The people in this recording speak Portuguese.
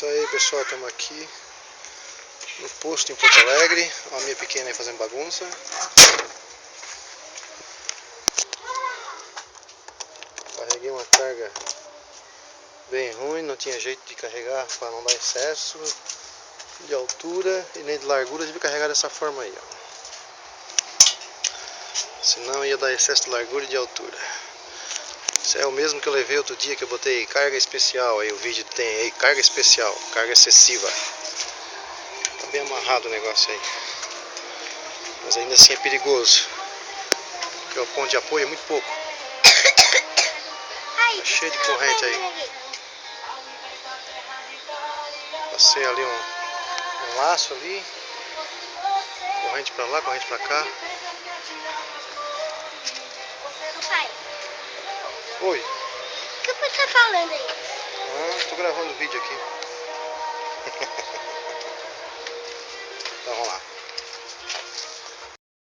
Isso aí, pessoal, estamos aqui no posto em Porto Alegre. Ó, a minha pequena aí fazendo bagunça. Carreguei uma carga bem ruim, não tinha jeito de carregar para não dar excesso de altura e nem de largura. Tive que carregar dessa forma aí, ó. Senão ia dar excesso de largura e de altura. Isso é o mesmo que eu levei outro dia, que eu botei carga especial. Aí o vídeo tem aí, carga especial, carga excessiva. Tá bem amarrado o negócio aí. Mas ainda assim é perigoso, porque o ponto de apoio é muito pouco. Tá cheio de corrente aí. Passei ali um laço ali. Corrente pra lá, corrente pra cá. Pai, Oi. o que você tá falando aí? Tô gravando o vídeo aqui. Então vamos lá.